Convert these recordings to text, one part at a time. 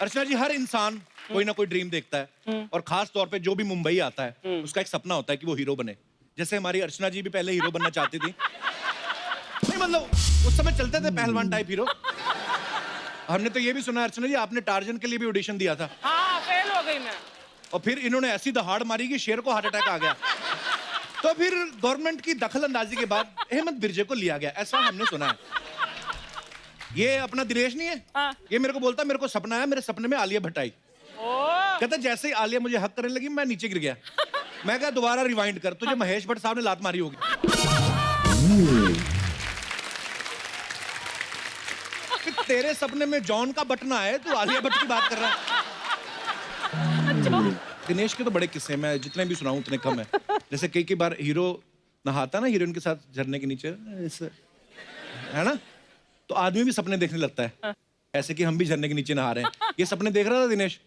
अर्चना जी, हर इंसान कोई ना कोई ड्रीम देखता है और खास तौर पे जो भी मुंबई आता है उसका एक सपना होता है कि वो हीरो बने। जैसे हमारी अर्चना जी भी पहले हीरो बनना चाहती थी। नहीं मतलब उस समय चलते थे पहलवान टाइप हीरो। हमने तो ये भी सुना अर्चना जी आपने टार्जन के लिए भी ऑडिशन दिया था। हाँ, फेल हो गई मैं। और फिर इन्होंने ऐसी दहाड़ मारी कि शेर को हार्ट अटैक आ गया। तो फिर गवर्नमेंट की दखल अंदाजी के बाद अहमद बिरजे को लिया गया, ऐसा हमने सुना है। ये अपना दिनेश नहीं है? हाँ। ये मेरे को बोलता मेरे को सपना है, मेरे सपने में आलिया भट्ट आई। कहता जैसे ही आलिया मुझे हक करने लगी मैं नीचे गिर गया। मैं कहा दोबारा रिवाइंड कर, तुझे महेश भट्ट साहब ने लात मारी होगी। कि तेरे सपने में जॉन का बटना है, तू आलिया भट्ट की बात कर रहा है। दिनेश के तो बड़े किस्से हैं, मैं जितने भी सुनाऊं उतने कम है। जैसे कई बार हीरो नहाता ना हीरोइन के साथ झरने के नीचे, ऐसे है ना, तो आदमी भी सपने देखने लगता है ऐसे कि हम भी झरने के नीचे नहा रहे हैं। ये सपने देख रहा था दिनेश,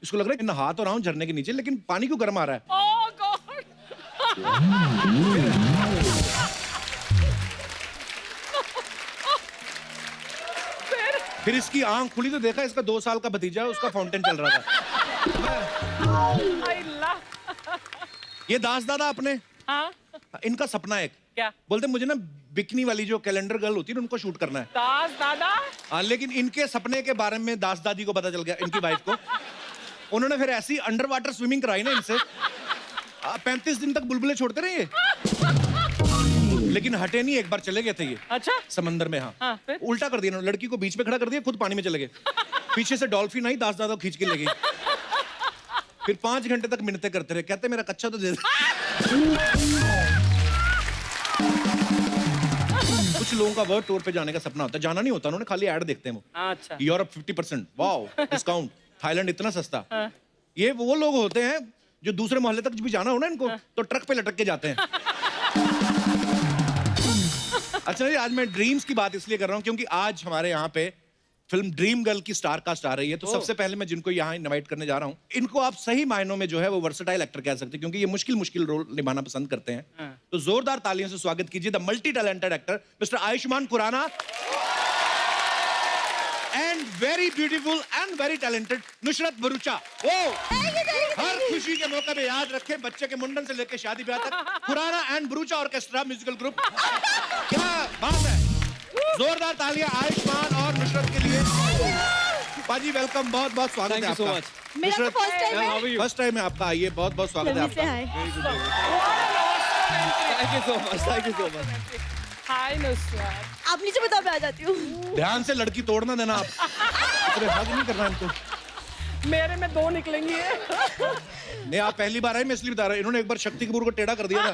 इसको लग रहा है कि नहा तो रहा हूं झरने के नीचे, लेकिन पानी क्यों गर्म आ रहा है। Oh God! फिर इसकी आंख खुली तो देखा इसका 2 साल का भतीजा है, उसका फाउंटेन चल रहा था। अल्लाह। ये दास दादा अपने, हाँ? इनका सपना है एक, क्या? बोलते मुझे ना बिकनी वाली जो कैलेंडर गर्ल होती है ना उनको शूट करना है। दास दादा? हाँ, लेकिन इनके सपने के बारे में दास दादी को पता चल गया, इनकी वाइफ को। उन्होंने फिर ऐसी अंडर वाटर स्विमिंग कराई ना इनसे, 35 दिन तक बुलबुले छोड़ते रहे ये। लेकिन हटे नहीं, एक बार चले गए थे ये अच्छा? समंदर में। हाँ, फिर? उल्टा कर दिया, लड़की को बीच में खड़ा कर दिया, खुद पानी में चले गए। पीछे से डॉल्फिन आई, दास दादा को खींच के ले गई। फिर 5 घंटे तक मिन्नतें करते रहे, कहते मेरा कच्चा तो दे दे। कुछ लोगों का वर्ल्ड टूर पे जाने का सपना होता है, जाना नहीं होता उन्होंने, खाली ऐड देखते हैं वो। अच्छा। यूरोप 50%, वाओ डिस्काउंट, थाईलैंड इतना सस्ता। ये वो लोग होते हैं जो दूसरे मोहल्ले तक भी जाना हो ना इनको, तो ट्रक पे लटक के जाते हैं। अच्छा जी, आज मैं ड्रीम्स की बात इसलिए कर रहा हूँ क्योंकि आज हमारे यहाँ पे फिल्म ड्रीम गर्ल की स्टार कास्ट आ रही है। तो सबसे पहले मैं जिनको यहाँ इनवाइट करने जा रहा हूँ, इनको आप सही मायनों में जो है वो वर्सेटाइल एक्टर कह सकते हैं, क्योंकि ये मुश्किल रोल निभाना पसंद करते हैं। तो जोरदार तालियों से स्वागत कीजिए the multi talented actor mister Ayushmann Khurrana and very beautiful and very talented Nushrat Bharucha. हर खुशी के मौके पे याद रखें, बच्चे के मुंडन से लेकर शादी ब्याह तक Khurana and Bharucha orchestra musical group. क्या बात है, जोरदार तालियां आयुष्मान और नुसरत के लिए। पाजी वेलकम, बहुत बहुत स्वागत है आपका। मेरा तो फर्स्ट टाइम है। फर्स्ट टाइम है आपका, आइए, बहुत बहुत स्वागत है आपका। Thank you so much. Hi Nushrat. आप नीचे बताओ, मैं आ जाती हूँ। ध्यान से लड़की तोड़ना देना आप, इतने हग नहीं करना इनको। मेरे में 2 निकलेंगी। नहीं, आप पहली बार आए, मैं इसलिए बता रहा हूँ। इन्होंने एक बार शक्ति कपूर को टेढ़ा कर दिया था,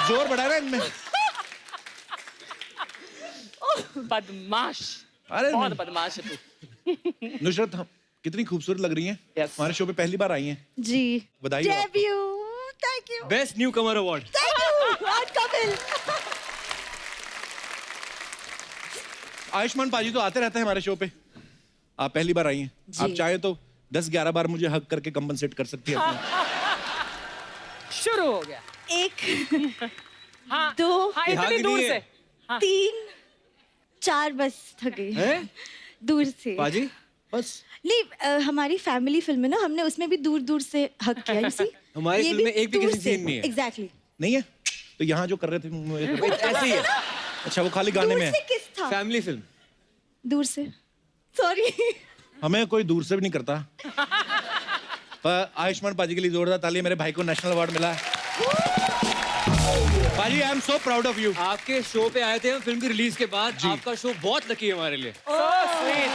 जोर बढ़ाया ना इनमें। बदमाश। अरे बहुत बदमाश है तू। नुसरत, हम कितनी खूबसूरत लग रही हैं। Yes. हमारे शो पे पहली बार आई हैं। जी, बधाई हो आपको। Debut. Thank you. Best new Qamar award. Thank you. आज कपिल। आयुष्मान पाजी तो आते रहते हैं हमारे शो पे, आप पहली बार आई हैं। आप चाहे तो 10-11 बार मुझे हक करके कंपनसेट कर सकती है अपना। शुरू हो गया। 1 हाँ 2 हाँ, यहाँ इतनी की दूर नहीं से। है। 3 4 बस थक गई हैं? दूर से। पाजी बस नहीं, हमारी फैमिली फिल्म है ना, हमने उसमें भी दूर दूर से हक किया। You see? हमारी ये फिल्म में एक भी दूर किसी से। सीन नहीं है। Exactly. नहीं है तो यहाँ जो कर रहे थे ऐसे ही है। अच्छा, वो खाली गाने दूर में है। से किस था? Family film. दूर से। सॉरी। हमें कोई दूर से भी नहीं करता। पर आयुष्मान पाजी के लिए जोरदार ताली, मेरे भाई को नेशनल अवार्ड मिला है। पाजी, I am so proud of you. आपके शो पे आए थे हम फिल्म की रिलीज के बाद। आपका शो बहुत लकी है हमारे लिए। So sweet.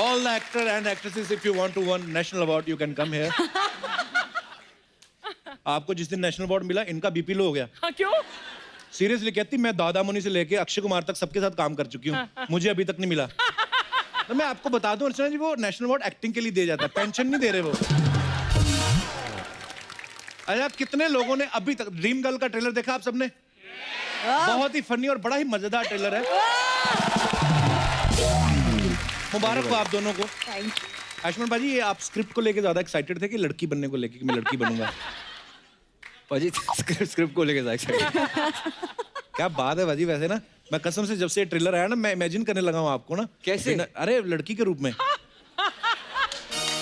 All the actor and actresses, if you want to win national award, you can come here. आपको जिस दिन नेशनल अवार्ड मिला, इनका बीपी लो हो गया। हाँ, क्यों? सीरियसली कहती, मैं दादा मुनि से लेके अक्षय कुमार तक सबके साथ काम कर चुकी हूँ, मुझे अभी तक नहीं मिला। तो मैं आपको बता दूं अर्चना जी, वो नेशनल अवार्ड एक्टिंग के लिए दिया जाता है, पेंशन नहीं दे रहे वो। अरे आप कितने लोगों ने अभी तक ड्रीम गर्ल का ट्रेलर देखा आप सबने? बहुत ही फनी और बड़ा ही मजेदार ट्रेलर है। मुबारक हो आप दोनों को। Thank you. आयुष्मान भाजी, ये आप स्क्रिप्ट को लेके ज्यादा एक्साइटेड थे कि लड़की बनने को लेके कि मैं लड़की बनूंगा? पाजी स्क्रिप्ट को लेके जाए। क्या बात है भाजी, वैसे ना मैं कसम से जब से ट्रेलर आया ना मैं इमेजिन करने लगा हूँ आपको ना। कैसे? अरे लड़की के रूप में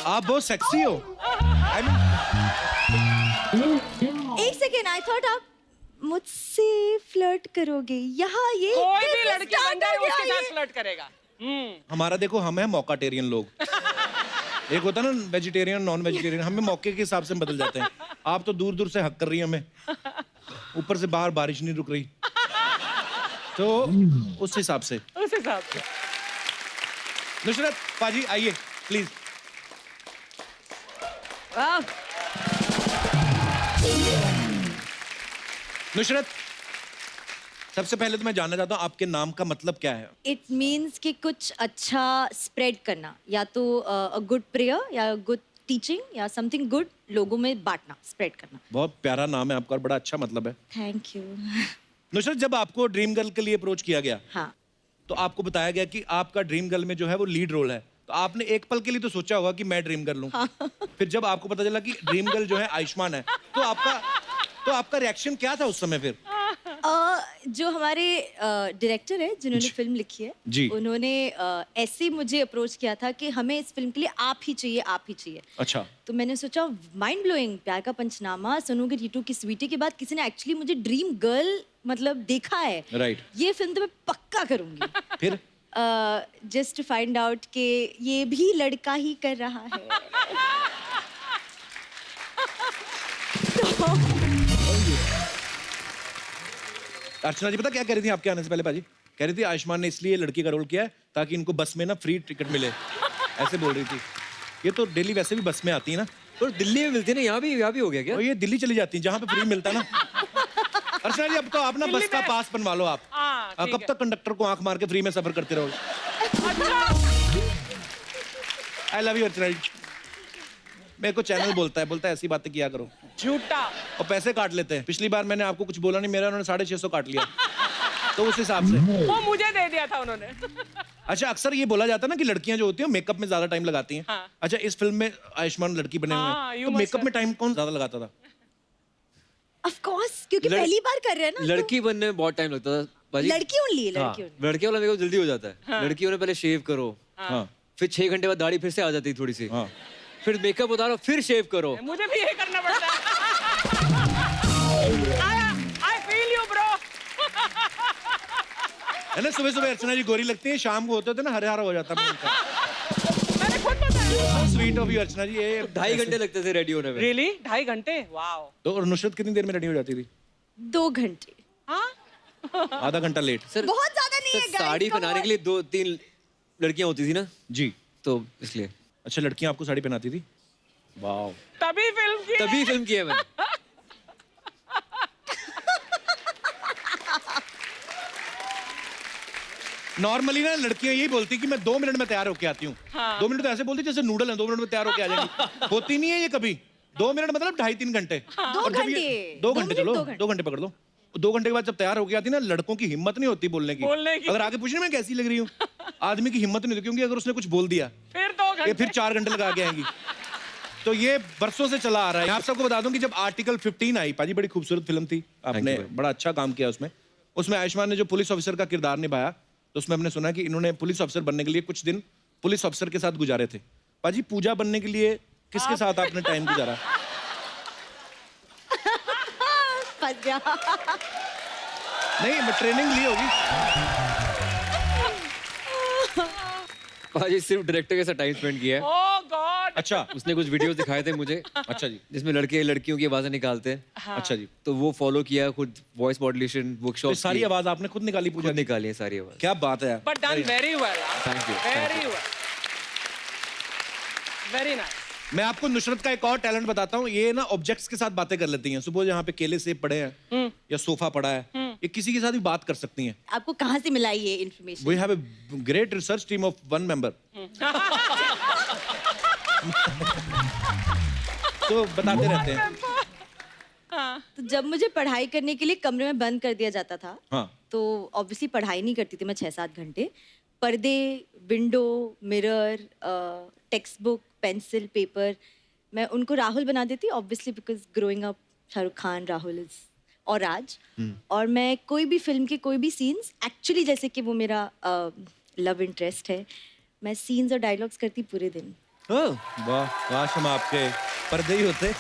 आप बहुत सेक्सी हो। I mean, एक सेकेंड, आई थॉट आप मुझसे फ्लर्ट करोगे। यहाँ ये कोई भी कैसे लड़की start बन जाए हो गया उसके साथ ये? फ्लर्ट करेगा। हमारा देखो हम हैं मौकाटेरियन लोग। एक होता है ना वेजिटेरियन नॉन वेजिटेरियन, हमें मौके के हिसाब से हम बदल जाते हैं। आप तो दूर दूर से हक कर रही हैं हमें, ऊपर से बाहर बारिश नहीं रुक रही, तो उस हिसाब से। उस हिसाब से नुसरत पाजी आइए प्लीज। वाह, नुसरत सबसे पहले तो मैं जानना चाहता हूँ आपके नाम का मतलब क्या है? इट मीन्स कि कुछ अच्छा स्प्रेड करना, या तो अ गुड प्रेयर या गुड टीचिंग या समथिंग गुड लोगों में बांटना, स्प्रेड करना। बहुत प्यारा नाम है आपका और बड़ा अच्छा मतलब है। Thank you. नुसरत जब आपको ड्रीम गर्ल के लिए अप्रोच किया गया हाँ, तो आपको बताया गया कि आपका ड्रीम गर्ल में जो है वो लीड रोल है, तो आपने एक पल के लिए तो सोचा होगा कि मैं ड्रीम गर्ल हूँ। फिर जब आपको पता चला कि ड्रीम गर्ल जो है आयुष्मान है, तो आपका रिएक्शन क्या था उस समय फिर? जो हमारे डायरेक्टर है जिन्होंने फिल्म लिखी है जी। उन्होंने ऐसे ही मुझे अप्रोच किया था कि हमें इस फिल्म के लिए आप ही चाहिए, आप ही चाहिए। अच्छा। तो मैंने सोचा माइंड ब्लोइंग, प्यार का पंचनामा, सोनू के टीटू की स्वीटी के बाद किसी ने एक्चुअली मुझे ड्रीम गर्ल मतलब देखा है। राइट। ये फिल्म तो मैं पक्का करूंगी। फिर जस्ट टू फाइंड आउट कि ये भी लड़का ही कर रहा है। अर्चना जी पता क्या कह रही थी आपके आने से पहले पाजी? कह रही थी आयुष्मान ने इसलिए लड़की का रोल किया है ताकि इनको बस में ना फ्री टिकट मिले, ऐसे बोल रही थी। ये तो दिल्ली वैसे भी बस में आती है ना, और दिल्ली में मिलती है ना, यहाँ भी हो गया क्या? और ये दिल्ली चली जाती है जहाँ पे फ्री मिलता है ना। अर्चना जी अब तो आप ना बस का पास बनवा लो आप। हाँ, ठीक कब है। तक कंडक्टर को आंख मार के फ्री में सफर करते रहोगे? आई लव यू अर्चना जी। मेरे को चैनल बोलता है ऐसी बातें किया करो। झूठा। और पैसे काट लेते हैं। पिछली बार मैंने आपको कुछ बोला नहीं, मेरा उन्होंने 650 काट लिया, तो उस हिसाब से। वो मुझे दे दिया था उन्होंने। अच्छा, अक्सर ये बोला जाता है ना कि लड़कियां जो होती हैं मेकअप में ज्यादा टाइम लगाती हैं। हाँ। अच्छा, इस फिल्म में आयुष्मान लड़की बने हुए हाँ, हैं, you तो must मेकअप have- में टाइम कौन ज्यादा लगाता था? ऑफ कोर्स, क्योंकि लड़- पहली बार कर रहे हैं ना। लड़की बनने में बहुत टाइम लगता था तो बाजी। लड़की ओनली है, हाँ, लड़की only। लड़के वाला मेरे को जल्दी हो जाता है। लड़कियों ने पहले शेव करो, हाँ फिर 6 घंटे बाद दाढ़ी फिर से आ जाती है थोड़ी सी, हाँ। फिर मेकअप उतारो, फिर शेव करो। मुझे भी यही करना पड़ता है। I feel you, bro. है ना, सुबह सुबह अर्चना जी गोरी लगती है, शाम को होते ना हरे हरा हो जाता है। मैंने खुद बताया। स्वीट ऑफ यू अर्चना जी। ये 2.5 घंटे लगते थे रेडी होने में। Really? 2.5 घंटे? Wow. तो और नुसरत कितनी देर में रेडी हो जाती थी? 2 घंटे। हाँ? आधा घंटा लेट। सर बहुत ज्यादा नहीं है सर, guys, साड़ी come पहनाने on। के लिए 2-3 लड़कियां होती थी ना, जी। तो इसलिए अच्छा, लड़कियां आपको साड़ी पहनाती थी? वाह। तभी फिल्म की। तभी फिल्म की है मैंने। नॉर्मली ना लड़कियां यही बोलती कि मैं 2 मिनट में तैयार होके आती हूँ। हाँ। 2 मिनट तो ऐसे बोलती जैसे नूडल है, 2 मिनट में तैयार होके आ जाएंगी। होती नहीं है ये कभी। 2 मिनट मतलब 2.5-3 घंटे। 2 और जब ये- घंटे। 2 2 घंटे मिनट, चलो, 2 घंटे। 2 घंटे पकड़ लो। 2 घंटे के बाद जब तैयार होके आती ना, लड़कों की हिम्मत नहीं होती बोलने की। अगर आगे पूछने में कैसी लग रही हूँ, आदमी की हिम्मत नहीं होती, क्योंकि अगर उसने कुछ बोल दिया फिर 2 ये घंटे। फिर 4 घंटे लगा के आएंगी। तो ये बरसों से चला आ रहा है। मैं आप सबको बता दूं कि जब आर्टिकल 15 आई, पाजी बड़ी खूबसूरत फिल्म थी, आपने you, बड़ा अच्छा काम किया उसमें। उसमें आयुष्मान ने जो पुलिस ऑफिसर का किरदार निभाया, तो उसमें हमने सुना कि इन्होंने पुलिस ऑफिसर बनने के लिए कुछ दिन पुलिस ऑफिसर के साथ गुजारे थे। पाजी पूजा बनने के लिए किसके साथ आपने टाइम गुजारा? फंस गया। नहीं, मैं ट्रेनिंग ली होगी। बाजी सिर्फ डायरेक्टर के साथ टाइम स्पेंड किया है। Oh God. अच्छा। उसने कुछ वीडियोस दिखाए थे मुझे, अच्छा जी। जिसमें लड़के लड़कियों की आवाजें निकालते हैं। हाँ। अच्छा जी। तो वो फॉलो किया, खुद वॉइस मॉड्यूलेशन तो वर्कशॉप सारी आवाज आपने खुद निकाली पूजा खुद की? निकाली है सारी आवाज। क्या बात है। But done very well. Thank you, Very well. Very nice. मैं आपको नुसरत का एक और टैलेंट बताता हूँ। ये ना ऑब्जेक्ट्स के साथ बातें कर लेती हैं। सुपोज यहाँ पे केले सेब पड़े हैं या सोफा पड़ा है, ये किसी के साथ भी बात कर सकती हैं। आपको कहाँ से मिला ये information? We have a great research team of 1 member. तो बताते रहते हैं। तो जब मुझे पढ़ाई करने के लिए कमरे में बंद कर दिया जाता था, हाँ। तो ऑब्वियसली पढ़ाई नहीं करती थी मैं 6-7 घंटे। पर्दे, window, mirror, text book, pencil, paper, मैं उनको राहुल बना देती, obviously because growing up Shahrukh Khan, Rahul is और आज, और मैं कोई भी फिल्म के कोई भी सीन्स एक्चुअली जैसे कि वो मेरा लव इंटरेस्ट है, मैं सीन्स और डायलॉग्स करती पूरे दिन। वाह, काश हम आपके पर्दे ही होते।